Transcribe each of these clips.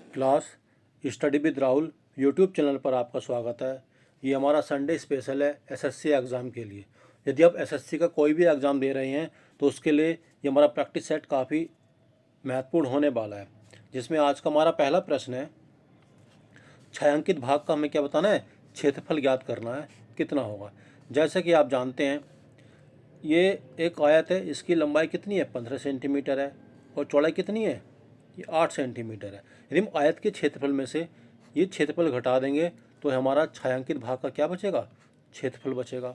Class study with Rahul YouTube channel पर आपका स्वागत है। ये हमारा संडे स्पेशल है एसएससी एग्ज़ाम के लिए। यदि आप एसएससी का कोई भी एग्ज़ाम दे रहे हैं तो उसके लिए ये हमारा प्रैक्टिस सेट काफ़ी महत्वपूर्ण होने वाला है, जिसमें आज का हमारा पहला प्रश्न है, छायांकित भाग का हमें क्या बताना है, क्षेत्रफल ज्ञात करना है, कितना होगा। जैसे कि आप जानते हैं ये एक आयत है, इसकी लंबाई कितनी है, 15 सेंटीमीटर है और चौड़ाई कितनी है, ये 8 सेंटीमीटर है। यदि हम आयत के क्षेत्रफल में से ये क्षेत्रफल घटा देंगे तो हमारा छायांकित भाग का क्या बचेगा, क्षेत्रफल बचेगा।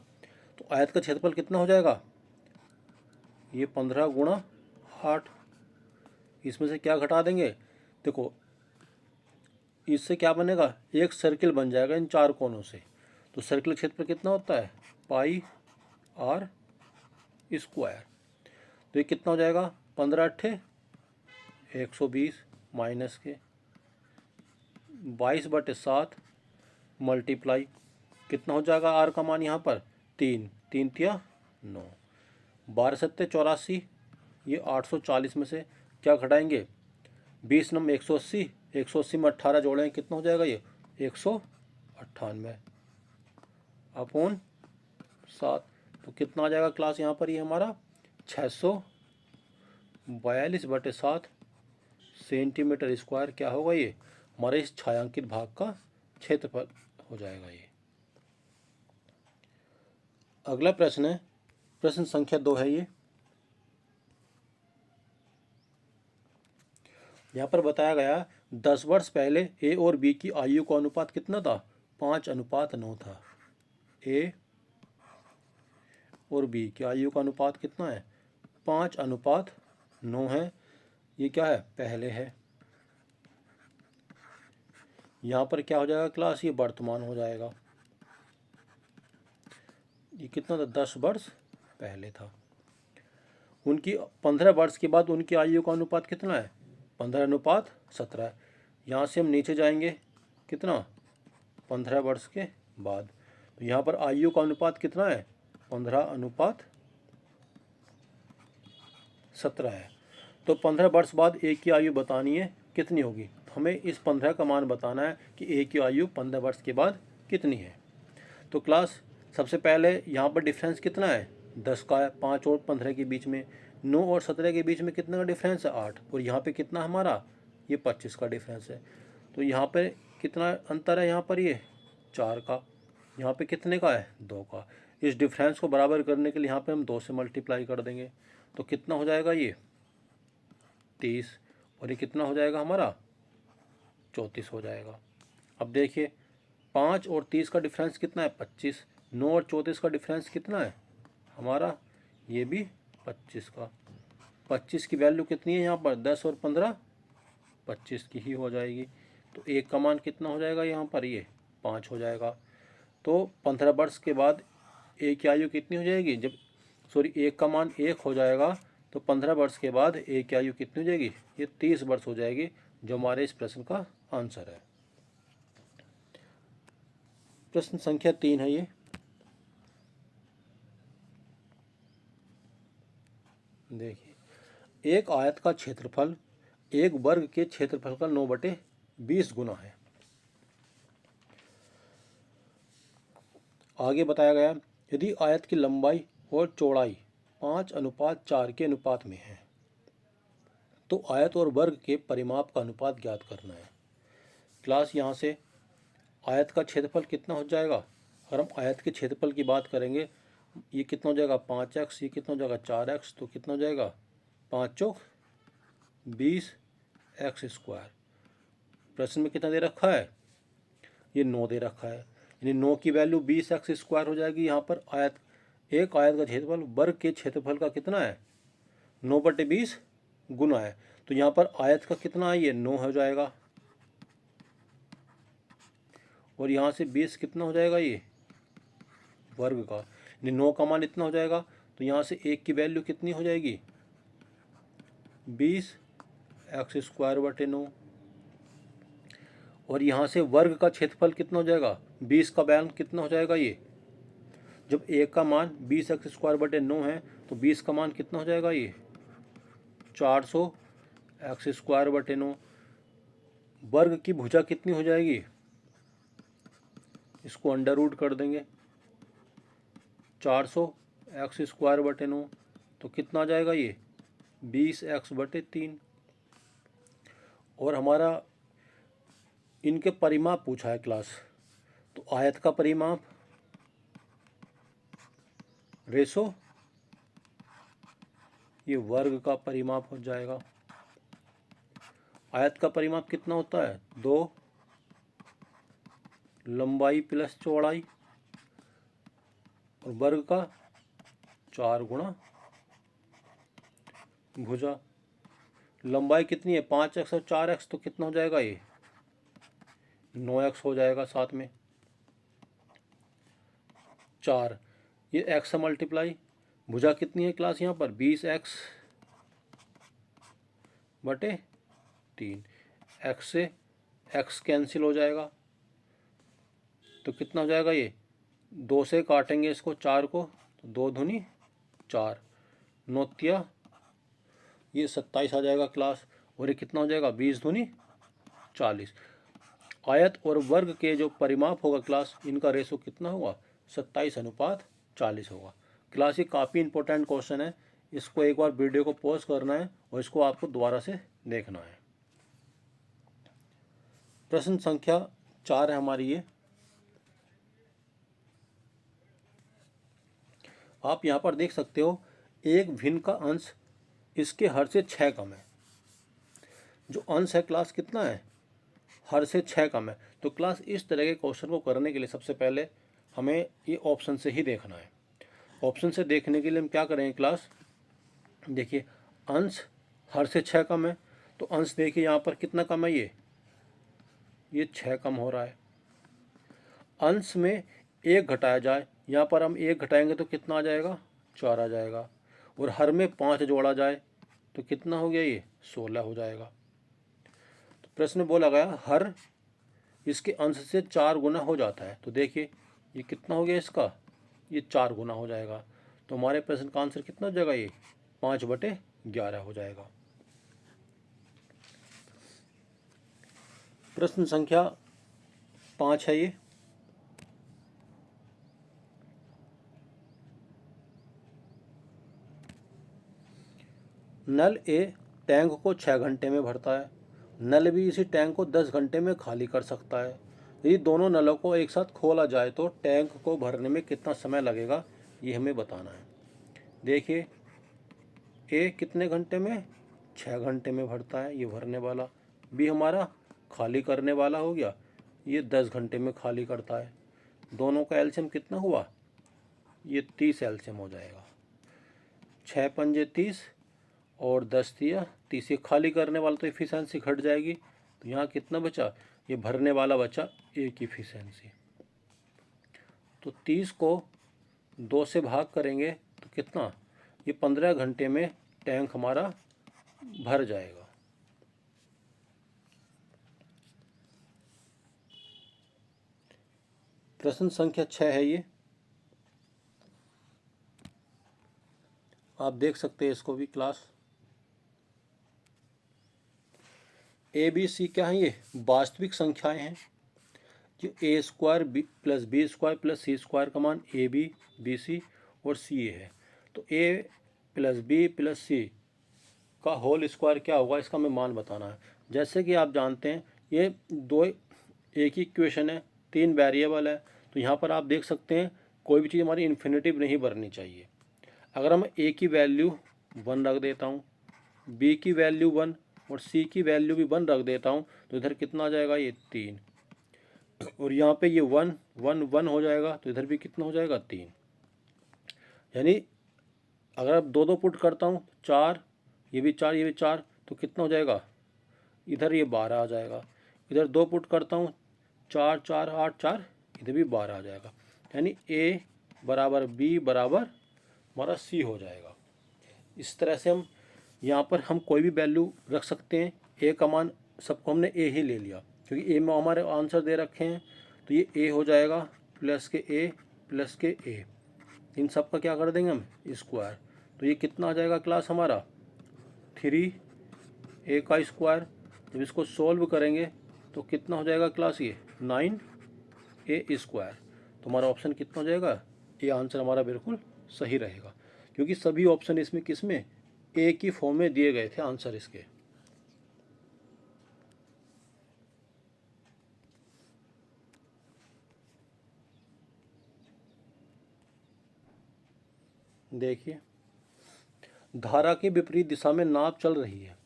तो आयत का क्षेत्रफल कितना हो जाएगा, ये 15 गुणा 8। इसमें से क्या घटा देंगे, देखो इससे क्या बनेगा, एक सर्किल बन जाएगा इन चार कोनों से। तो सर्किल क्षेत्रफल कितना होता है, पाई आर स्क्वायर। तो ये कितना हो जाएगा, 15 अट्ठे 120 माइनस के 22/7 मल्टीप्लाई कितना हो जाएगा, आर का मान यहाँ पर 3 3 तिया 9, 12 सत्ते 84। ये 840 में से क्या घटाएंगे, 20 नम 180, 180 में 18 जोड़ें कितना हो जाएगा, ये 198 अपॉन 7। तो कितना आ जाएगा क्लास यहाँ पर, ये हमारा 642/7 सेंटीमीटर स्क्वायर क्या होगा, ये हमारे इस छायांकित भाग का क्षेत्रफल हो जाएगा। ये अगला प्रश्न है, प्रश्न संख्या 2 है। ये यहाँ पर बताया गया 10 वर्ष पहले ए और बी की आयु का अनुपात कितना था, 5:9 था। ए और बी की आयु का अनुपात कितना है, 5:9 है। ये क्या है, पहले है। यहाँ पर क्या हो जाएगा क्लास, ये वर्तमान हो जाएगा। ये कितना था, 10 वर्ष पहले था। उनकी 15 वर्ष के बाद उनकी आयु का अनुपात कितना है, 15:17। यहाँ से हम नीचे जाएंगे कितना, 15 वर्ष के बाद। तो यहाँ पर आयु का अनुपात कितना है, 15:17 है। तो 15 वर्ष बाद ए की आयु बतानी है कितनी होगी। हमें इस 15 का मान बताना है कि ए की आयु 15 वर्ष के बाद कितनी है। तो क्लास सबसे पहले यहाँ पर डिफरेंस कितना है, 10 का है। 5 और 15 के बीच में, 9 और 17 के बीच में कितना का डिफरेंस है, 8। और यहाँ पे कितना हमारा, ये 25 का डिफरेंस है। तो यहाँ पे कितना अंतर है, यहाँ पर ये 4 का। यहाँ पे कितने का है, 2 का। इस डिफरेंस को बराबर करने के लिए यहाँ पे हम 2 से मल्टीप्लाई कर देंगे। तो कितना हो जाएगा, ये 30। और ये कितना हो जाएगा हमारा, 34 हो जाएगा। अब देखिए 5 और 30 का डिफरेंस कितना है, 25। 9 और 34 का डिफरेंस कितना है हमारा, ये भी 25 का। 25 की वैल्यू कितनी है यहाँ पर, 10 और 15 25 की ही हो जाएगी। तो एक का मान कितना हो जाएगा यहाँ पर, ये 5 हो जाएगा। तो 15 वर्ष के बाद ए की आयु कितनी हो जाएगी, जब एक का मान 1 हो जाएगा तो 15 वर्ष के बाद ए की आयु कितनी हो जाएगी, ये 30 वर्ष हो जाएगी, जो हमारे इस प्रश्न का आंसर है। प्रश्न संख्या 3 है। ये देखिए, एक आयत का क्षेत्रफल एक वर्ग के क्षेत्रफल का 9/20 गुना है। आगे बताया गया, यदि आयत की लंबाई और चौड़ाई 5:4 के अनुपात में है तो आयत और वर्ग के परिमाप का अनुपात ज्ञात करना है। क्लास यहाँ से आयत का क्षेत्रफल कितना हो जाएगा, अगर हम आयत के क्षेत्रफल की बात करेंगे, ये कितना हो जाएगा 5x, ये कितना हो जाएगा 4x। तो कितना हो जाएगा, 5 चौक 20x²। प्रश्न में कितना दे रखा है, ये 9 दे रखा है, यानी 9 की वैल्यू 20x² हो जाएगी। यहाँ पर आयत, एक आयत का क्षेत्रफल वर्ग के क्षेत्रफल का कितना है, 9/20 गुना है। तो यहाँ पर आयत का कितना है, ये 9 हो जाएगा। और यहाँ से 20 कितना हो जाएगा, ये वर्ग का, यानी 9 का मान इतना हो जाएगा। तो यहाँ से 1 की वैल्यू कितनी हो जाएगी, 20x²/9। और यहाँ से वर्ग का क्षेत्रफल कितना हो जाएगा, 20 का वैल्यू कितना हो जाएगा, ये जब 1 का मान 20x²/9 है तो 20 का मान कितना हो जाएगा, ये 400x²/9 वर्ग की भुजा कितनी हो जाएगी, इसको अंडर रूट कर देंगे, 400 एक्स स्क्वायर बटे 9, तो कितना आ जाएगा ये 20x/3। और हमारा इनके परिमाप पूछा है क्लास, तो आयत का परिमाप रेशो ये वर्ग का परिमाप हो जाएगा। आयत का परिमाप कितना होता है, 2 लंबाई प्लस चौड़ाई, और वर्ग का 4 गुणा भुजा। लंबाई कितनी है 5x और 4x, तो कितना हो जाएगा ये 9x हो जाएगा, साथ में 4, ये x से मल्टीप्लाई, भुजा कितनी है क्लास यहाँ पर 20x/3, x से x कैंसिल हो जाएगा, तो कितना हो जाएगा ये 2 से काटेंगे इसको 4 को, तो 2 दूनी 4, 9 ये 27 आ जाएगा क्लास, और ये कितना हो जाएगा 20 दूनी 40। आयत और वर्ग के जो परिमाप होगा क्लास, इनका रेशो कितना होगा 27:40 होगा। क्लास ये काफ़ी इंपॉर्टेंट क्वेश्चन है, इसको एक बार वीडियो को पॉज करना है और इसको आपको दोबारा से देखना है। प्रश्न संख्या 4 है हमारी ये। आप यहाँ पर देख सकते हो एक भिन्न का अंश इसके हर से 6 कम है। जो अंश है क्लास कितना है, हर से 6 कम है। तो क्लास इस तरह के क्वेश्चन को करने के लिए सबसे पहले हमें ये ऑप्शन से ही देखना है। ऑप्शन से देखने के लिए हम क्या करेंगे क्लास, देखिए अंश हर से 6 कम है, तो अंश देखिए यहाँ पर कितना कम है, ये 6 कम हो रहा है। अंश में 1 घटाया जाए, यहाँ पर हम 1 घटाएंगे तो कितना आ जाएगा 4 आ जाएगा, और हर में 5 जोड़ा जाए तो कितना हो गया, ये 16 हो जाएगा। तो प्रश्न बोला गया हर इसके अंश से 4 गुना हो जाता है, तो देखिए ये कितना हो गया इसका, ये 4 गुना हो जाएगा। तो हमारे प्रश्न का आंसर कितना हो जाएगा, ये 5/11 हो जाएगा। प्रश्न संख्या 5 है ये। नल ए टैंक को 6 घंटे में भरता है, नल भी इसी टैंक को 10 घंटे में खाली कर सकता है। यदि दोनों नलों को एक साथ खोला जाए तो टैंक को भरने में कितना समय लगेगा, ये हमें बताना है। देखिए ए कितने घंटे में 6 घंटे में भरता है, ये भरने वाला, बी हमारा खाली करने वाला हो गया, ये 10 घंटे में खाली करता है। दोनों का एलसीएम कितना हुआ, ये 30 एलसीएम हो जाएगा। 6 पंजे 30 और 10 दिया 30, ये खाली करने वाला तो इफिशेंसी घट जाएगी, तो यहाँ कितना बचा, ये भरने वाला बचा एक इफिशेंसी। तो 30 को 2 से भाग करेंगे तो कितना, ये 15 घंटे में टैंक हमारा भर जाएगा। प्रश्न संख्या 6 है ये, आप देख सकते हैं इसको भी क्लास। ए बी सी क्या है, ये वास्तविक संख्याएं हैं। जो a square plus b square plus c square का मान ए बी बी सी और सी ए है, तो ए प्लस बी प्लस सी का होल स्क्वायर क्या होगा, इसका हमें मान बताना है। जैसे कि आप जानते हैं ये दो एक ही इक्वेशन है, 3 वेरिएबल है, तो यहाँ पर आप देख सकते हैं कोई भी चीज़ हमारी इन्फिनिटिव नहीं भरनी चाहिए। अगर हम ए की वैल्यू 1 रख देता हूँ, बी की वैल्यू 1 और सी की वैल्यू भी 1 रख देता हूँ, तो इधर कितना आ जाएगा, ये 3, और यहाँ पे ये 1 1 1 हो जाएगा, तो इधर भी कितना हो जाएगा 3। यानी अगर अब 2 2 पुट करता हूँ 4, ये भी 4 ये भी 4, तो कितना हो जाएगा, इधर ये 12 आ जाएगा। इधर 2 पुट करता हूँ 4 4 8 4, इधर भी 12 आ जाएगा। यानी ए बराबर बी बराबर हमारा सी हो जाएगा। इस तरह से हम यहाँ पर हम कोई भी वैल्यू रख सकते हैं। ए का मान सबको हमने ए ही ले लिया क्योंकि ए में हमारे आंसर दे रखे हैं, तो ये ए हो जाएगा प्लस के ए प्लस के ए, इन सब का क्या कर देंगे हम स्क्वायर, तो ये कितना आ जाएगा क्लास हमारा 3 ए का स्क्वायर। जब इसको सोल्व करेंगे तो कितना हो जाएगा क्लास ये 9a²। तो हमारा ऑप्शन कितना हो जाएगा, ये आंसर हमारा बिल्कुल सही रहेगा, क्योंकि सभी ऑप्शन इसमें किस में ए की फॉर्म में दिए गए थे आंसर इसके। देखिए, धारा के विपरीत दिशा में नाव चल रही है।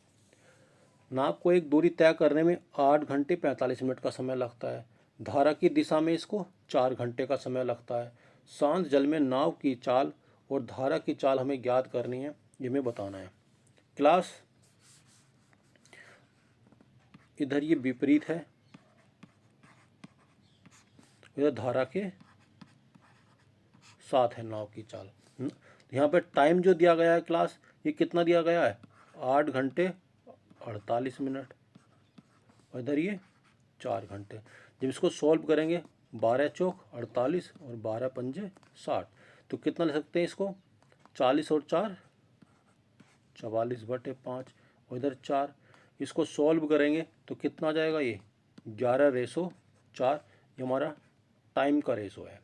नाव को एक दूरी तय करने में 8 घंटे 45 मिनट का समय लगता है। धारा की दिशा में इसको 4 घंटे का समय लगता है। शांत जल में नाव की चाल और धारा की चाल हमें ज्ञात करनी है, ये हमें बताना है। क्लास इधर ये विपरीत है, इधर धारा के साथ है नाव की चाल। यहाँ पे टाइम जो दिया गया है क्लास, ये कितना दिया गया है 8 घंटे 48 मिनट, और इधर ये 4 घंटे। जब इसको सॉल्व करेंगे 12 चौक 48 और 12 पंजे 60, तो कितना ले सकते हैं इसको 40 और 4 44/5, और इधर 4। इसको सॉल्व करेंगे तो कितना आ जाएगा ये 11:4। ये हमारा टाइम का रेशो है।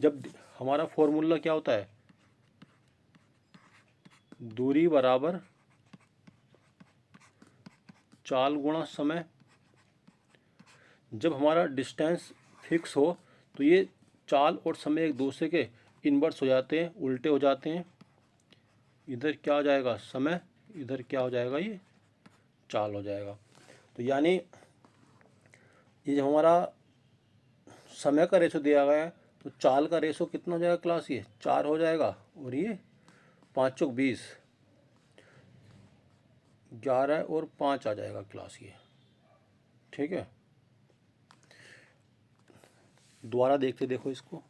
जब हमारा फॉर्मूला क्या होता है, दूरी बराबर चाल गुणा समय। जब हमारा डिस्टेंस फिक्स हो तो ये चाल और समय एक दूसरे के इन्वर्स हो जाते हैं, उल्टे हो जाते हैं। इधर क्या हो जाएगा समय, इधर क्या हो जाएगा ये चाल हो जाएगा। तो यानी ये जो हमारा समय का रेशो दिया गया है, तो चाल का रेशो कितना हो जाएगा क्लास, ये 4 हो जाएगा, और ये 5 चौक 20, 11 और 5 आ जाएगा क्लास ये। ठीक है, दोबारा देखते देखो इसको।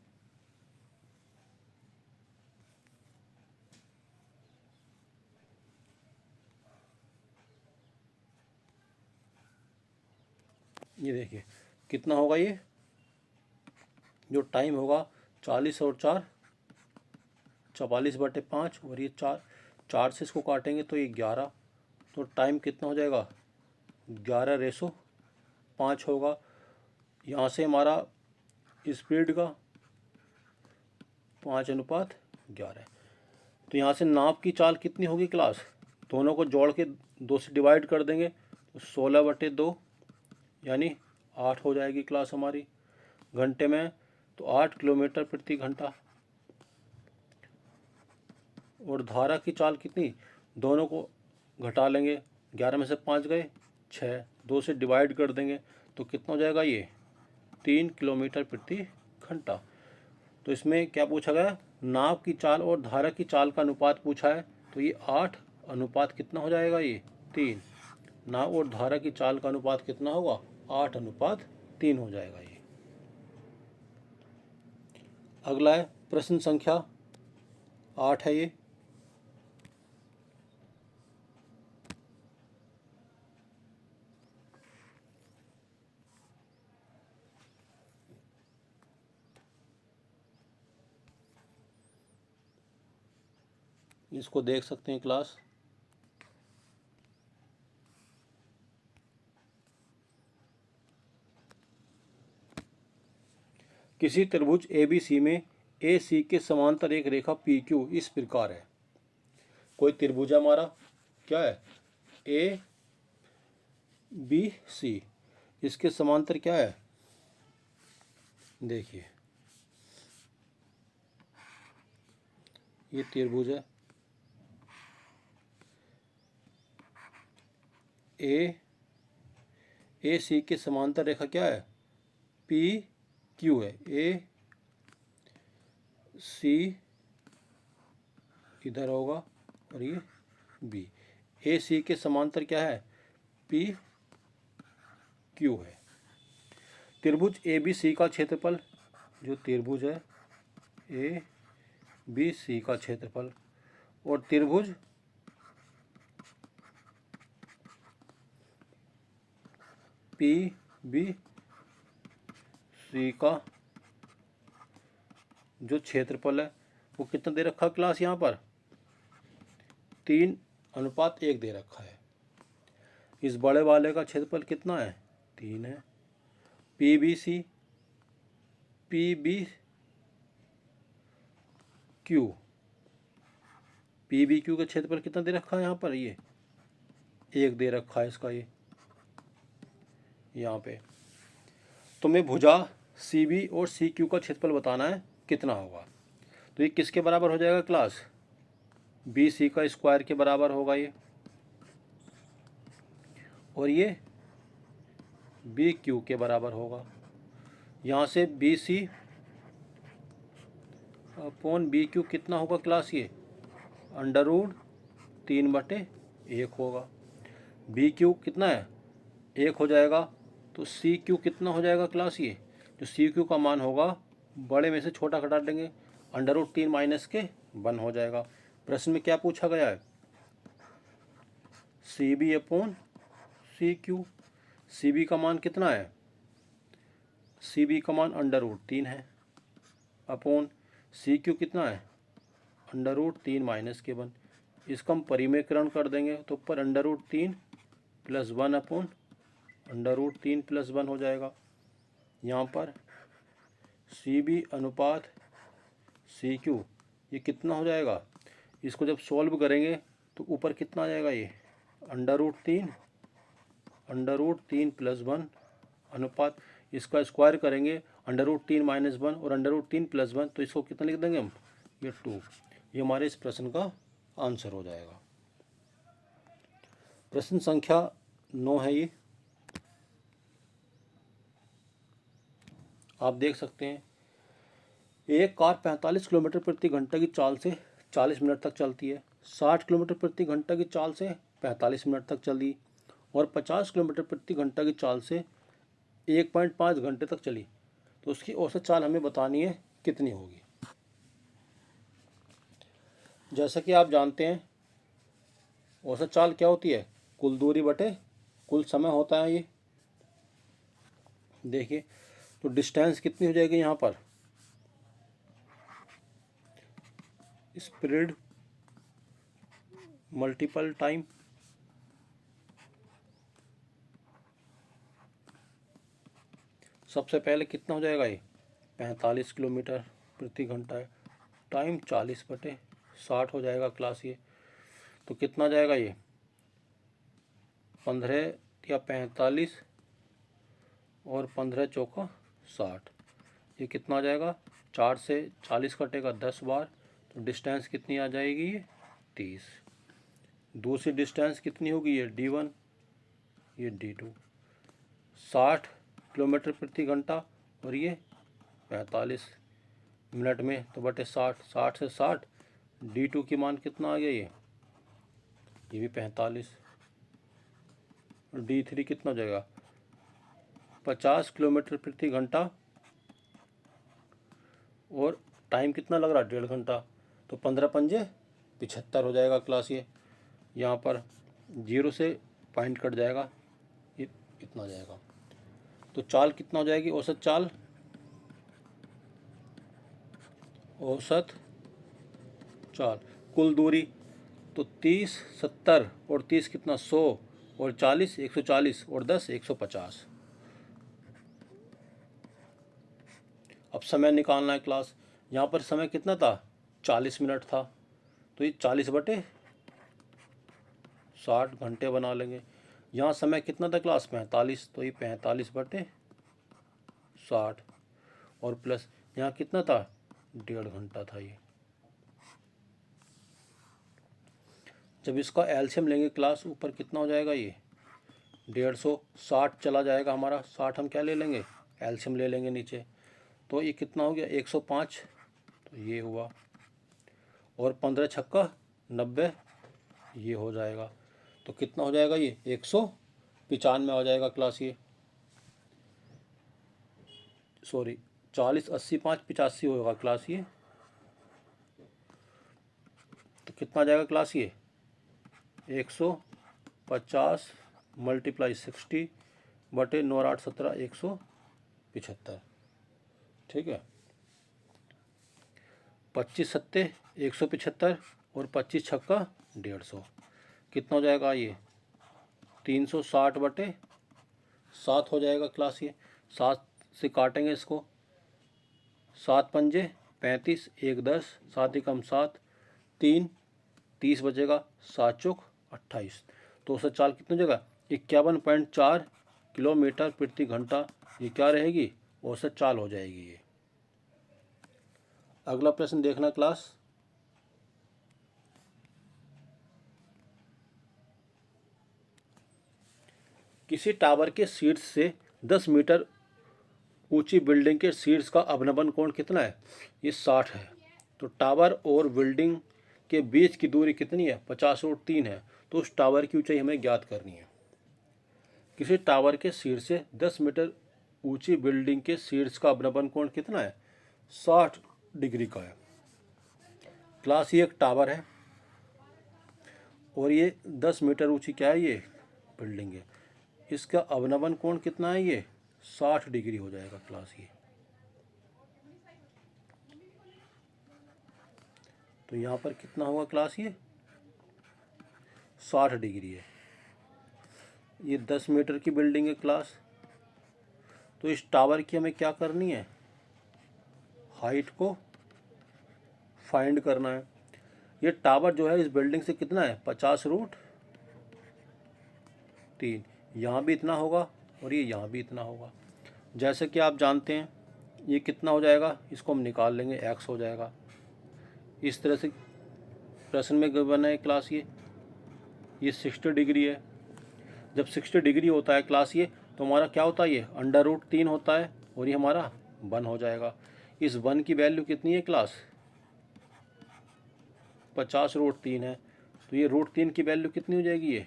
ये देखिए कितना होगा, ये जो टाइम होगा 40 और 4 44/5, और ये 4 से इसको काटेंगे तो ये 11। तो टाइम कितना हो जाएगा 11:5 होगा। यहाँ से हमारा स्पीड का 5:11। तो यहाँ से नाव की चाल कितनी होगी क्लास, दोनों को जोड़ के 2 से डिवाइड कर देंगे तो 16/2 यानी 8 हो जाएगी क्लास हमारी। घंटे में तो 8 किलोमीटर प्रति घंटा। और धारा की चाल कितनी, दोनों को घटा लेंगे, 11 में से 5 गए 6, 2 से डिवाइड कर देंगे तो कितना हो जाएगा ये 3 किलोमीटर प्रति घंटा। तो इसमें क्या पूछा गया, नाव की चाल और धारा की चाल का अनुपात पूछा है, तो ये 8 अनुपात कितना हो जाएगा ये 3। नाव और धारा की चाल का अनुपात कितना होगा 8:3 हो जाएगा ये। अगला है प्रश्न संख्या 8 है ये। इसको देख सकते हैं क्लास। किसी त्रिभुज ABC में AC के समांतर एक रेखा PQ इस प्रकार है। कोई त्रिभुज हमारा क्या है ABC, इसके समांतर क्या है, देखिए ये त्रिभुज है AC के समांतर रेखा क्या है PQ है। AC इधर होगा और ये B। AC के समांतर क्या है PQ है। त्रिभुज ABC का क्षेत्रफल, जो त्रिभुज है ABC का क्षेत्रफल और त्रिभुज PBC का जो क्षेत्रफल है वो कितना दे रखा क्लास, यहाँ पर 3:1 दे रखा है। इस बड़े वाले का क्षेत्रफल कितना है 3 है। PBC PBQ का क्षेत्रफल कितना दे रखा है यहाँ पर, ये 1 दे रखा है इसका, ये यहाँ पे। तुम्हें भुजा CB और CQ का क्षेत्रफल बताना है कितना होगा। तो ये किसके बराबर हो जाएगा क्लास, BC का स्क्वायर के बराबर होगा ये, और ये BQ के बराबर होगा। यहाँ से BC अपॉन BQ कितना होगा क्लास, ये √3/1 होगा। BQ कितना है, 1 हो जाएगा। तो CQ कितना हो जाएगा क्लास, ये जो CQ का मान होगा बड़े में से छोटा घटा देंगे, √3 - 1 हो जाएगा। प्रश्न में क्या पूछा गया है, CB अपॉन CQ। CB का मान कितना है, CB का मान √3 है, अपॉन CQ कितना है, √3 - 1। इसका हम परिमेयकरण कर देंगे तो ऊपर √3 + 1 अपॉन √3 + 1 हो जाएगा। यहाँ पर CB अनुपात CQ ये कितना हो जाएगा, इसको जब सॉल्व करेंगे तो ऊपर कितना आ जाएगा, ये √3 + 1 अनुपात, इसका स्क्वायर करेंगे √3 - 1 और √3 + 1, तो इसको कितना लिख देंगे हम, ये 2। ये हमारे इस प्रश्न का आंसर हो जाएगा। प्रश्न संख्या 9 है ये, आप देख सकते हैं। एक कार 45 किलोमीटर प्रति घंटा की चाल से 40 मिनट तक चलती है, 60 किलोमीटर प्रति घंटा की चाल से 45 मिनट तक चली और 50 किलोमीटर प्रति घंटा की चाल से 1.5 घंटे तक चली। तो उसकी औसत चाल हमें बतानी है कितनी होगी। जैसा कि आप जानते हैं औसत चाल क्या होती है, कुल दूरी बटे कुल समय होता है ये। देखिए तो डिस्टेंस कितनी हो जाएगी यहाँ पर, स्पीड मल्टीपल टाइम, सबसे पहले कितना हो जाएगा, ये 45 किलोमीटर प्रति घंटा है, टाइम 40/60 हो जाएगा क्लास ये। तो कितना जाएगा ये 15 या 45 और 15 चौका 60, ये कितना आ जाएगा, 4 से 40 कटेगा 10 बार, तो डिस्टेंस कितनी आ जाएगी, ये 30। दूसरी डिस्टेंस कितनी होगी, ये D1, ये D2। 60 किलोमीटर प्रति घंटा और ये 45 मिनट में, तो बटे 60, 60 से 60, D2 की मान कितना आ गया, ये भी 45। और D3 कितना हो जाएगा, 50 किलोमीटर प्रति घंटा और टाइम कितना लग रहा है, 1.5 घंटा, तो 15 पंजे 75 हो जाएगा क्लास ये। यहाँ पर 0 से पॉइंट कट जाएगा, ये इतना हो जाएगा। तो चाल कितना हो जाएगी, औसत चाल, औसत चाल कुल दूरी, तो 30 70 और 30 कितना 100 और 40 140 और 10 150। अब समय निकालना है क्लास, यहाँ पर समय कितना था, 40 मिनट था, तो ये 40/60 घंटे बना लेंगे। यहाँ समय कितना था क्लास, 45, तो ये 45/60 और प्लस यहाँ कितना था, 1.5 घंटा था ये। जब इसका एलसीएम लेंगे क्लास, ऊपर कितना हो जाएगा, ये 150, 60 चला जाएगा हमारा, 60 हम क्या ले लेंगे, एलसीएम ले लेंगे नीचे, तो ये कितना हो गया 105, तो ये हुआ, और 15 छक्का 90, ये हो जाएगा। तो कितना हो जाएगा, ये 195 हो जाएगा क्लास ये, सॉरी 40 80 5 85 होगा क्लास ये। तो कितना आ जाएगा क्लास ये 150 × 60 बटे 9 8 17 175, ठीक है। 25 सत्ते 175 और 25 छक्का 150, कितना हो जाएगा ये 360/60 7 हो जाएगा क्लास ये। 7 से काटेंगे इसको, 7 पंजे 35, 1 10, 7 एकम 7, 3 30 बचेगा, 7 चौक 28। तो उससे चाल कितनी जगह 51.4 किलोमीटर प्रति घंटा ये क्या रहेगी, औसत चाल हो जाएगी ये। अगला प्रश्न देखना क्लास। किसी टावर के शीर्ष से 10 मीटर ऊंची बिल्डिंग के शीर्ष का अवनमन कोण कितना है, ये 60 है। तो टावर और बिल्डिंग के बीच की दूरी कितनी है, 50√3 है। तो उस टावर की ऊंचाई हमें ज्ञात करनी है। किसी टावर के शीर्ष से 10 मीटर ऊंची बिल्डिंग के शीर्ष का अवनमन कोण कितना है, 60 डिग्री का है। क्लास ये एक टावर है और ये 10 मीटर ऊंची क्या है, ये बिल्डिंग है। इसका अवनमन कोण कितना है, ये 60 डिग्री हो जाएगा क्लास ये। तो यहाँ पर कितना होगा क्लास, ये 60 डिग्री है। ये 10 मीटर की बिल्डिंग है क्लास। तो इस टावर की हमें क्या करनी है, हाइट को फाइंड करना है। ये टावर जो है इस बिल्डिंग से कितना है, 50√3। यहाँ भी इतना होगा और ये यहाँ भी इतना होगा। जैसे कि आप जानते हैं ये कितना हो जाएगा, इसको हम निकाल लेंगे, x हो जाएगा। इस तरह से प्रश्न में बना है क्लास ये 60 डिग्री है। जब 60 डिग्री होता है क्लास ये, तो हमारा क्या होता है, ये √3 होता है और ये हमारा 1 हो जाएगा। इस 1 की वैल्यू कितनी है क्लास, 50√3 है। तो ये √3 की वैल्यू कितनी हो जाएगी, ये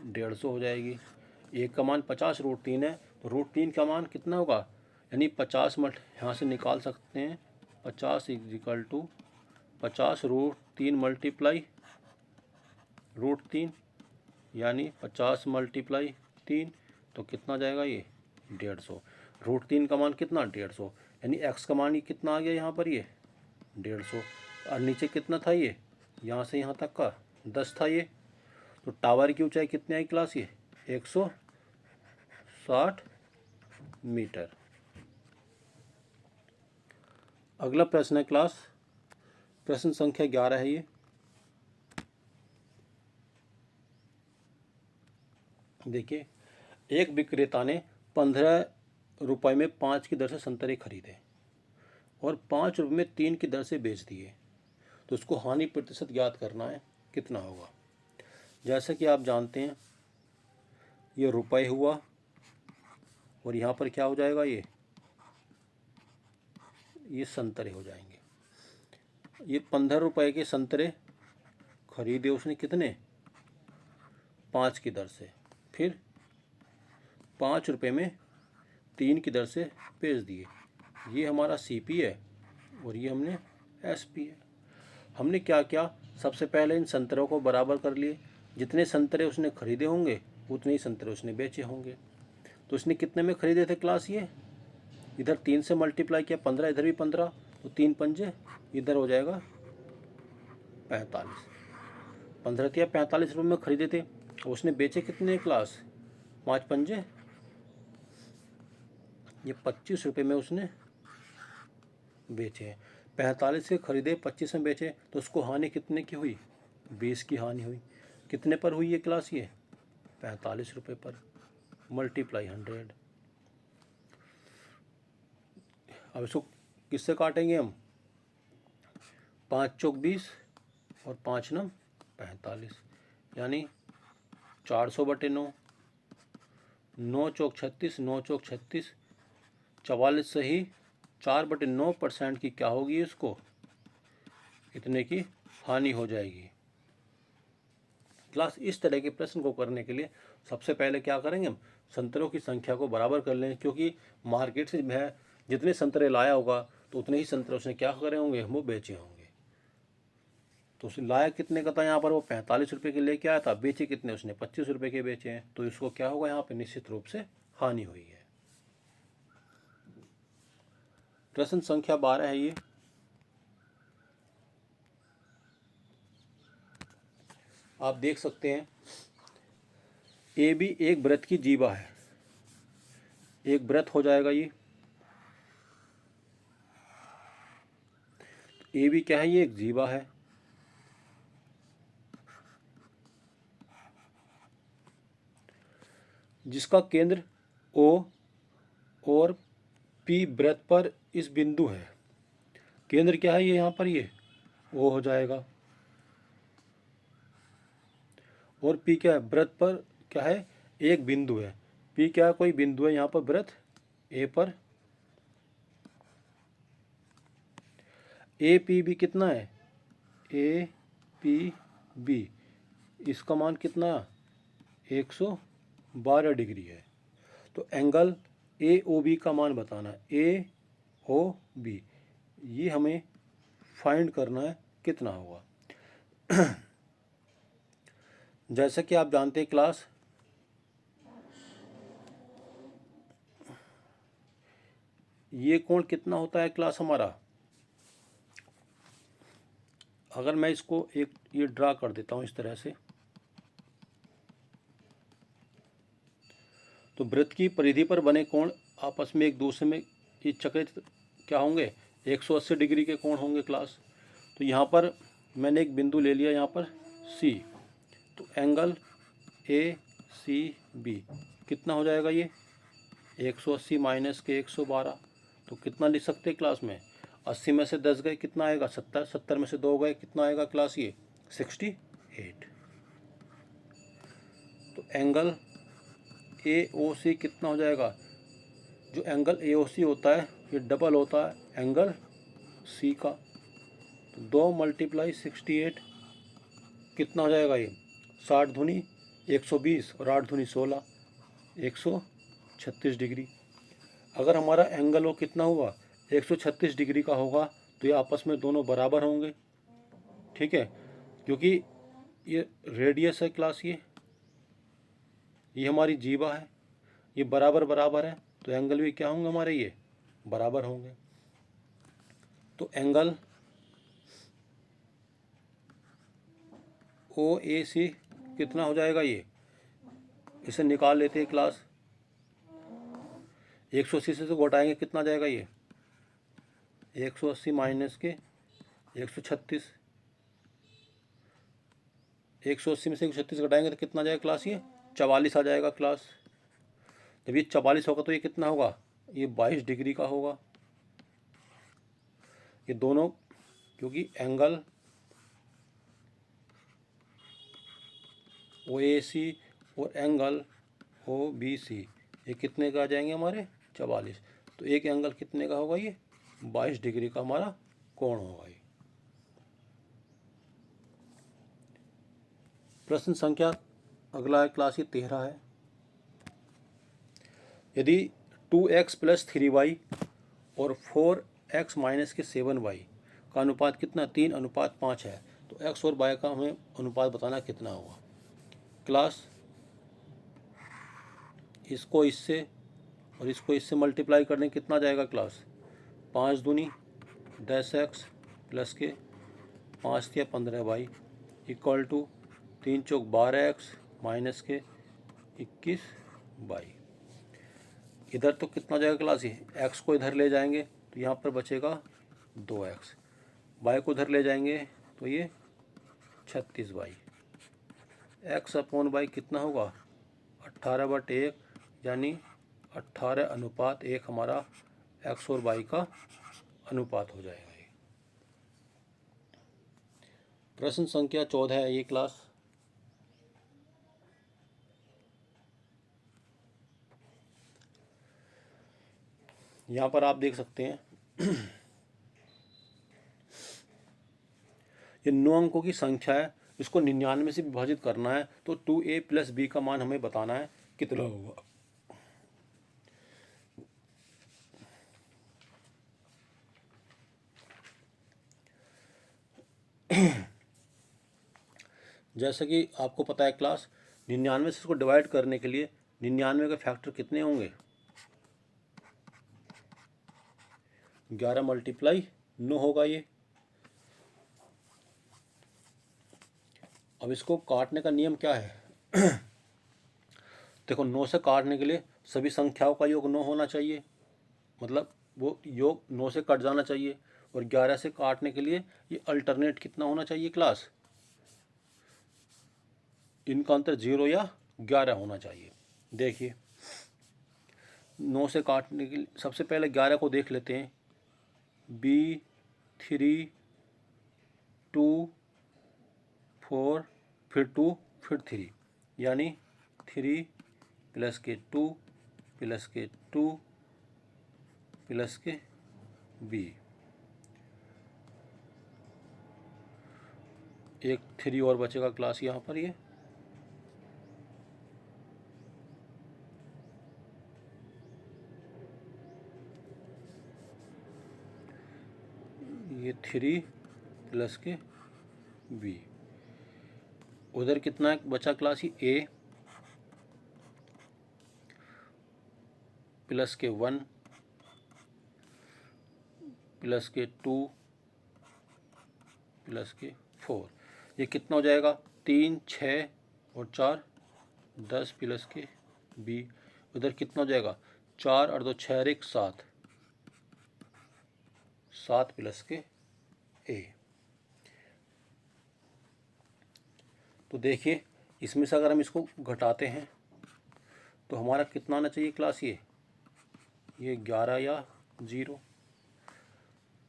150 हो जाएगी। एक का मान 50√3 है, तो √3 का मान कितना होगा, यानी 50 यहाँ से निकाल सकते हैं। 50 = 50√3 मल्टीप्लाई √3, यानी 50 × 3, तो कितना जाएगा, ये 150। √3 का मान कितना, 150, यानी x का मान ये कितना आ गया यहाँ पर, ये 150। और नीचे कितना था, ये यहाँ से यहाँ तक का 10 था ये। तो टावर की ऊंचाई कितनी आई क्लास, ये 160 मीटर। अगला प्रश्न है क्लास, प्रश्न संख्या 11 है ये। देखिए, एक विक्रेता ने 15 रुपये में 5 की दर से संतरे खरीदे और 5 रुपये में 3 की दर से बेच दिए। तो उसको हानि प्रतिशत ज्ञात करना है, कितना होगा। जैसे कि आप जानते हैं ये रुपये हुआ और यहाँ पर क्या हो जाएगा, ये संतरे हो जाएंगे। ये 15 रुपये के संतरे खरीदे उसने कितने, 5 की दर से, फिर 5 रुपये में 3 की दर से बेच दिए। ये हमारा CP है और ये हमने SP है। हमने क्या किया, सबसे पहले इन संतरों को बराबर कर लिए। जितने संतरे उसने खरीदे होंगे उतने ही संतरे उसने बेचे होंगे। तो उसने कितने में खरीदे थे क्लास, ये इधर 3 से मल्टीप्लाई किया, 15, इधर भी 15, तो 3 पंजे इधर हो जाएगा 45। 15 या 45 रुपये में खरीदे थे, उसने बेचे कितने क्लास, 5 पंजे, ये 25 रुपये में उसने बेचे। 45 के खरीदे, 25 में बेचे, तो उसको हानि कितने की हुई, 20 की हानि हुई। कितने पर हुई ये क्लास, ये 45 रुपये पर, मल्टीप्लाई 100। अब इसको किससे काटेंगे हम, 5 चौक 20 और 5 नम 45, यानी 400/9, 9 चौक 36, 9 चौक 36, 44 से ही 4/9% की क्या होगी, इसको इतने की हानि हो जाएगी। क्लास इस तरह के प्रश्न को करने के लिए सबसे पहले क्या करेंगे, हम संतरों की संख्या को बराबर कर लें, क्योंकि मार्केट से मैं जितने संतरे लाया होगा तो उतने ही संतरे उसने क्या करे होंगे, वो बेचे होंगे। तो उसने लाया कितने का था, यहाँ पर वो 45 रुपये के लेके आया था, बेचे कितने उसने 25 रुपये के बेचे हैं। तो इसको क्या होगा, यहाँ पे निश्चित रूप से हानि हुई है। प्रश्न संख्या 12 है ये। आप देख सकते हैं AB एक वृत्त की जीवा है एक वृत्त हो जाएगा ये। ए भी क्या है, ये एक जीवा है। जिसका केंद्र ओ और पी वृत्त पर इस बिंदु है। केंद्र क्या है, ये यहाँ पर ये ओ हो जाएगा, और पी क्या है, वृत्त पर क्या है, एक बिंदु है। पी क्या है, कोई बिंदु है यहाँ पर वृत्त ए पर। ए पी बी कितना है, ए पी बी, इसका मान कितना, 112 डिग्री है। तो एंगल ए ओ बी का मान बताना है, ए ओ बी, ये हमें फाइंड करना है कितना होगा। जैसा कि आप जानते हैं क्लास, ये कोण कितना होता है क्लास हमारा, अगर मैं इसको एक ये ड्रा कर देता हूँ इस तरह से, तो वृत्त की परिधि पर बने कोण आपस में एक दूसरे में ये चक्रित क्या होंगे, 180 डिग्री के कोण होंगे क्लास। तो यहाँ पर मैंने एक बिंदु ले लिया यहाँ पर सी, तो एंगल ए सी बी कितना हो जाएगा, ये 180 माइनस के 112, तो कितना लिख सकते हैं क्लास में, 80 में से 10 गए कितना आएगा, 70, 70 में से 2 गए कितना आएगा क्लास, ये 68। तो एंगल ए ओ सी कितना हो जाएगा, जो एंगल ए ओ सी होता है ये डबल होता है एंगल सी का। तो 2 मल्टीप्लाई 68 कितना हो जाएगा, ये 60 दूनी 120 और 8 दूनी 16, 136 डिग्री। अगर हमारा एंगल वो कितना हुआ, 136 डिग्री का होगा, तो ये आपस में दोनों बराबर होंगे, ठीक है, क्योंकि ये रेडियस है क्लास, ये हमारी जीवा है, ये बराबर बराबर है, तो एंगल भी क्या होंगे हमारे, ये बराबर होंगे। तो एंगल ओ ए सी कितना हो जाएगा, ये इसे निकाल लेते हैं क्लास, 180 से तो घटाएंगे कितना आ जाएगा, ये 180 माइनस के 136, 180 में से 136 घटाएंगे तो कितना आ जाएगा क्लास, ये 44 आ जाएगा क्लास। जब ये 44 होगा तो ये कितना होगा, ये 22 डिग्री का होगा। ये दोनों, क्योंकि एंगल ओ ए सी और एंगल ओ बी सी ये कितने का आ जाएंगे हमारे, 44, तो एक एंगल कितने का होगा, ये 22 डिग्री का हमारा कोण होगा। ये प्रश्न संख्या अगला है क्लास, ये 13 है। यदि 2x प्लस 3y और 4x माइनस के 7y का अनुपात कितना, 3:5 है, तो x और y का हमें अनुपात बताना कितना होगा। क्लास इसको इससे और इसको इससे मल्टीप्लाई करने कितना जाएगा क्लास, 5 दूनी 10x प्लस के 5 या 15y equal to 3 Chowk 12x minus के 21y। इधर तो कितना जाएगा क्लास, ये x को इधर ले जाएंगे तो यहाँ पर बचेगा 2x, y को इधर ले जाएंगे तो ये 36y, x अपॉन y कितना होगा, 18/1, यानी 18:1 हमारा x और y का अनुपात हो जाएगा। ये प्रश्न संख्या 14 है ये क्लास। यहाँ पर आप देख सकते हैं ये 9 अंकों की संख्या है, इसको 99 से विभाजित करना है, तो 2a प्लस b का मान हमें बताना है कितना होगा। जैसा कि आपको पता है क्लास, 99 से इसको डिवाइड करने के लिए 99 के फैक्टर कितने होंगे, 11 मल्टीप्लाई 9 होगा ये। अब इसको काटने का नियम क्या है देखो 9 से काटने के लिए सभी संख्याओं का योग 9 होना चाहिए, मतलब वो योग 9 से कट जाना चाहिए। और 11 से काटने के लिए ये अल्टरनेट कितना होना चाहिए क्लास, इनका अंतर 0 या 11 होना चाहिए। देखिए 9 से काटने के लिए सबसे पहले 11 को देख लेते हैं। B3 2 4 फिर 2 फिर 3, यानी 3 प्लस के 2 प्लस के 2 प्लस के B, एक 3 और बचेगा क्लास यहाँ पर। ये 3 प्लस के B, उधर कितना बचा क्लास, ही A प्लस के 1 प्लस के 2 प्लस के 4, ये कितना हो जाएगा, 3 6 और 4 10 प्लस के B, उधर कितना हो जाएगा, 4 और 2 6 और 1 7, 7 प्लस के A। तो देखिए इसमें से अगर हम इसको घटाते हैं तो हमारा कितना आना चाहिए क्लास, ये 11 या 0,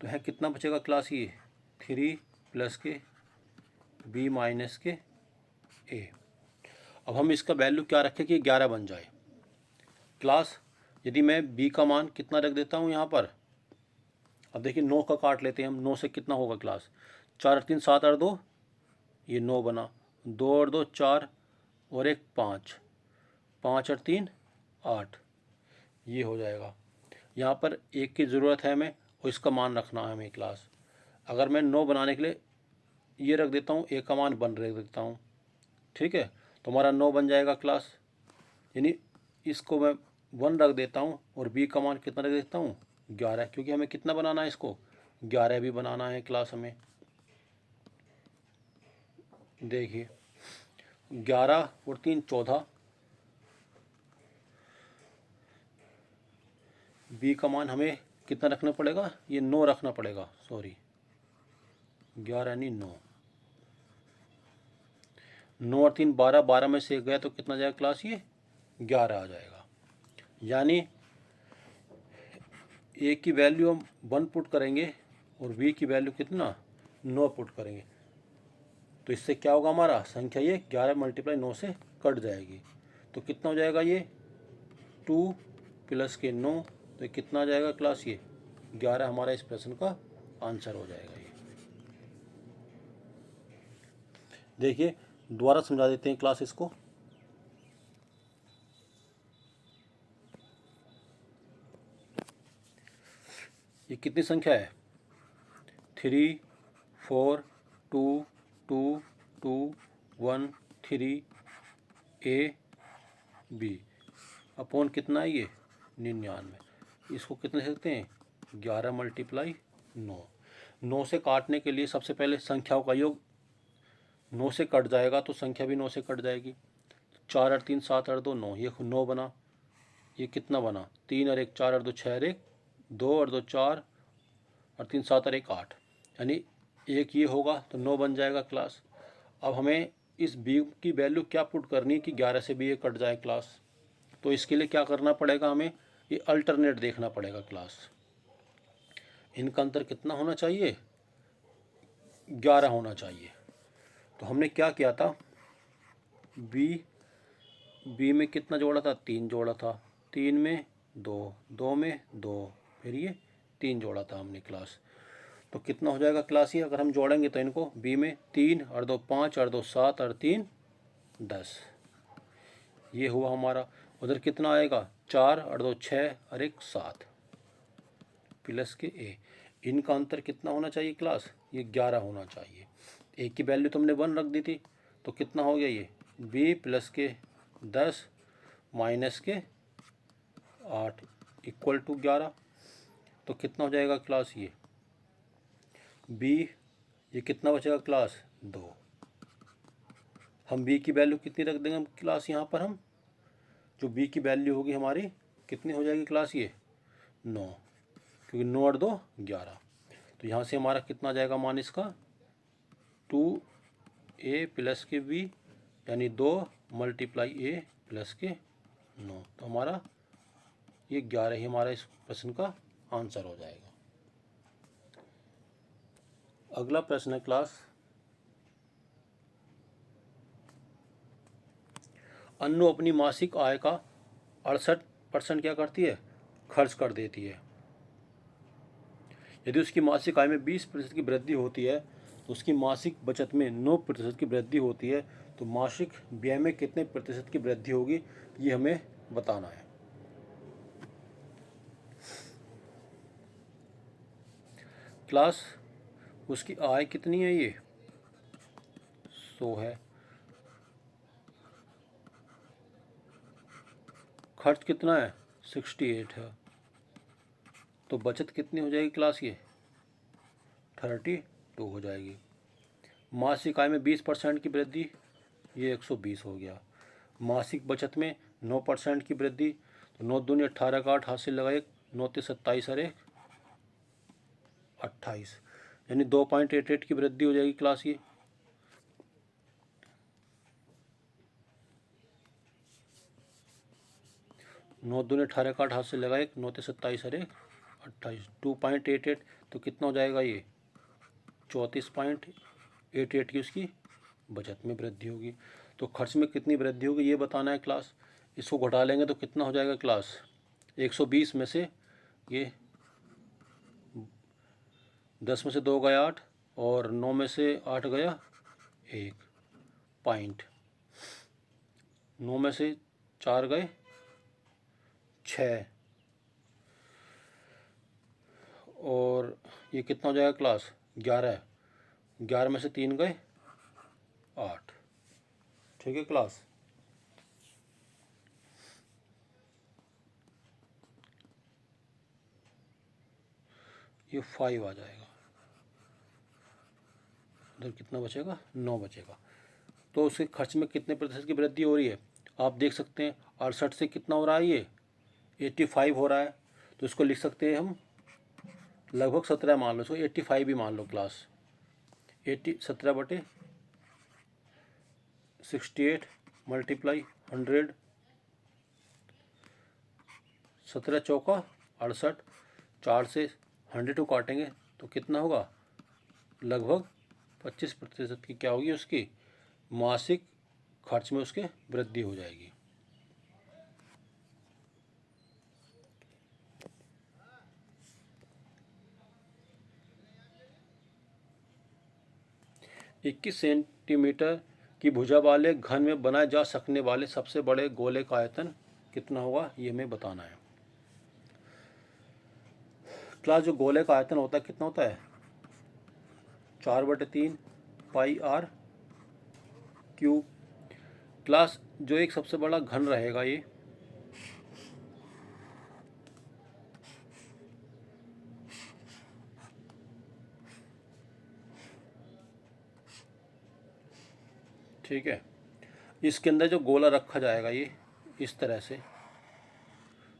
तो है कितना बचेगा क्लास, ये 3 प्लस के B माइनस के A। अब हम इसका वैल्यू क्या रखें कि 11 बन जाए क्लास। यदि मैं B का मान कितना रख देता हूँ यहाँ पर, अब देखिए 9 का काट लेते हैं हम, 9 से कितना होगा क्लास, 4 और 3 7 और 2 ये 9 बना, 2 और 2 4 और 1 5, 5 और 3 8, ये हो जाएगा। यहाँ पर 1 की ज़रूरत है हमें और इसका मान रखना है हमें क्लास। अगर मैं 9 बनाने के लिए ये रख देता हूँ, 1 का मान 1 रख देता हूँ, ठीक है, तो हमारा 9 बन जाएगा क्लास। यानी इसको मैं 1 रख देता हूँ और B का मान कितना रख देता हूँ, 11, क्योंकि हमें कितना बनाना है, इसको 11 भी बनाना है क्लास हमें। देखिए 11 और 3 14, B का मान हमें कितना रखना पड़ेगा, ये 9 रखना पड़ेगा, सॉरी 11 नहीं 9, 9 और 3 12, 12 में से 1 गया तो कितना जाएगा क्लास, ये 11 आ जाएगा। यानी A की वैल्यू हम 1 पुट करेंगे और B की वैल्यू कितना 9 पुट करेंगे, तो इससे क्या होगा, हमारा संख्या ये 11 मल्टीप्लाई 9 से कट जाएगी। तो कितना हो जाएगा, ये 2 प्लस के 9, तो ये कितना आ जाएगा क्लास, ये 11 हमारा इस प्रश्न का आंसर हो जाएगा। ये देखिए दोबारा समझा देते हैं क्लास इसको। ये कितनी संख्या है, 3 4 2 2 2 1 3 A B अपॉन कितना है, ये 99। इसको कितने सकते हैं, 11 मल्टीप्लाई 9। 9 से काटने के लिए सबसे पहले संख्याओं का योग 9 से कट जाएगा तो संख्या भी 9 से कट जाएगी। 4 और 3 7 और 2 9, ये 9 बना, ये कितना बना, 3 और 1 4 और 2 6 और 1 2 और 2 4 और 3 7 और 1 8, यानी 1 ये होगा तो 9 बन जाएगा क्लास। अब हमें इस B की वैल्यू क्या पुट करनी है कि 11 से भी ये कट जाए क्लास, तो इसके लिए क्या करना पड़ेगा, हमें ये अल्टरनेट देखना पड़ेगा क्लास। इनका अंतर कितना होना चाहिए, 11 होना चाहिए। तो हमने क्या किया था, बी में कितना जोड़ा था, 3 जोड़ा था, 3 में 2, 2 में 2, फिर ये 3 जोड़ा था हमने क्लास। तो कितना हो जाएगा क्लास, ये अगर हम जोड़ेंगे तो इनको, बी में 3 और 2 5 और 2 7 और 3 10, ये हुआ हमारा। उधर कितना आएगा, 4 और 2 6 और 1 7 प्लस के A। इनका अंतर कितना होना चाहिए क्लास, ये 11 होना चाहिए। A की वैल्यू तो हमने 1 रख दी थी, तो कितना हो गया, ये B प्लस के 10 माइनस के 8 इक्वल टू 11। तो कितना हो जाएगा क्लास, ये B, ये कितना बचेगा क्लास, 2। हम B की वैल्यू कितनी रख देंगे हम क्लास, यहाँ पर हम जो b की वैल्यू होगी हमारी कितनी हो जाएगी क्लास, ये 9, क्योंकि 9 और 2 11। तो यहाँ से हमारा कितना आ जाएगा मान इसका 2a प्लस के b, यानी 2 मल्टीप्लाई a प्लस के 9। तो हमारा ये 11 ही हमारा इस प्रश्न का आंसर हो जाएगा। अगला प्रश्न है क्लास, अन्नू अपनी मासिक आय का 68% क्या करती है, खर्च कर देती है। यदि उसकी मासिक आय में 20% की वृद्धि होती है तो उसकी मासिक बचत में 9% की वृद्धि होती है, तो मासिक व्यय में कितने प्रतिशत की वृद्धि होगी, ये हमें बताना है। क्लास उसकी आय कितनी है, ये 100 है, खर्च कितना है 68 है, तो बचत कितनी हो जाएगी क्लास, ये 32 हो जाएगी। मासिक आय में 20% की वृद्धि, ये 120 हो गया। मासिक बचत में 9% की वृद्धि, तो 9 दूनी 18 का 8 हाथ से लगाए, 9 ते 27 अरे 28, यानी 2.88 की वृद्धि हो जाएगी क्लास ये। नौ दूनी 18 का 8 हाथ से लगाए, 9 ते 27 अरे 28, 2.88, तो कितना हो जाएगा ये 34.88 की उसकी बचत में वृद्धि होगी। तो खर्च में कितनी वृद्धि होगी ये बताना है क्लास। इसको घटा लेंगे तो कितना हो जाएगा क्लास, 120 में से ये 10 में से 2 गया 8, और 9 में से 8 गया 1 पॉइंट, 9 में से 4 गए 6, और ये कितना हो जाएगा क्लास 11, 11 में से 3 गए 8। ठीक है क्लास। ये 5 आ जाएगा, उधर कितना बचेगा 9 बचेगा। तो उसके खर्च में कितने प्रतिशत की वृद्धि हो रही है, आप देख सकते हैं 68 से कितना हो रहा है, ये 85 हो रहा है। तो इसको लिख सकते हैं हम लगभग 17 मान लो, इसको 85 भी मान लो क्लास। 17 बटे 68 मल्टीप्लाई 100, 17 चौका 68, 4 से 100 को काटेंगे तो कितना होगा, लगभग 25% की क्या होगी उसकी मासिक खर्च में उसके वृद्धि हो जाएगी। इक्कीस सेंटीमीटर की भुजा वाले घन में बनाए जा सकने वाले सबसे बड़े गोले का आयतन कितना होगा, ये हमें बताना है। क्लास जो गोले का आयतन होता है कितना होता है, 4/3 पाई आर क्यूब। क्लास जो एक सबसे बड़ा घन रहेगा ये ठीक है, इसके अंदर जो गोला रखा जाएगा ये इस तरह से,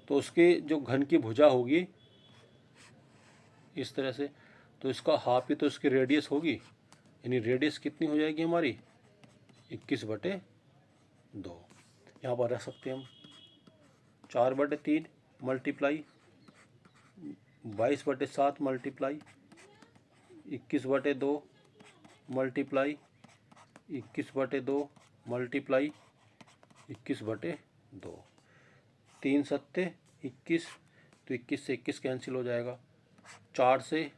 तो उसके जो घन की भुजा होगी इस तरह से, तो इसका हाफ ही तो इसकी रेडियस होगी, यानी रेडियस कितनी हो जाएगी हमारी 21/2। यहाँ पर रख सकते हैं हम 4/3 मल्टीप्लाई 22/7 मल्टीप्लाई 21/2 मल्टीप्लाई 21/2 मल्टीप्लाई 21/2, 3 सत्ते 21, तो 21 से 21 कैंसिल हो जाएगा, 4 से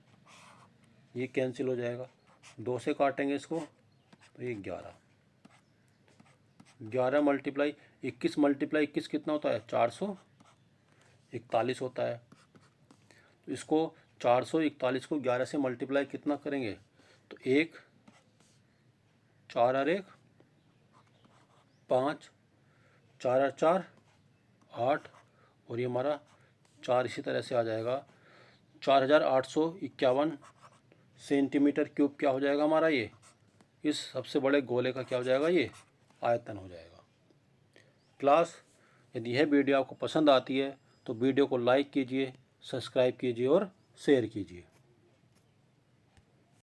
ये कैंसिल हो जाएगा, 2 से काटेंगे इसको तो ये 11, 11 मल्टीप्लाई 21 मल्टीप्लाई 21 कितना होता है 441 होता है। तो इसको 441 को 11 से मल्टीप्लाई कितना करेंगे, तो 1 4 और 1 5, 4 और 4 8, और ये हमारा 4 इसी तरह से आ जाएगा, 4851 सेंटीमीटर क्यूब क्या हो जाएगा हमारा, ये इस सबसे बड़े गोले का क्या हो जाएगा, ये आयतन हो जाएगा। क्लास यदि यह वीडियो आपको पसंद आती है तो वीडियो को लाइक कीजिए, सब्सक्राइब कीजिए और शेयर कीजिए।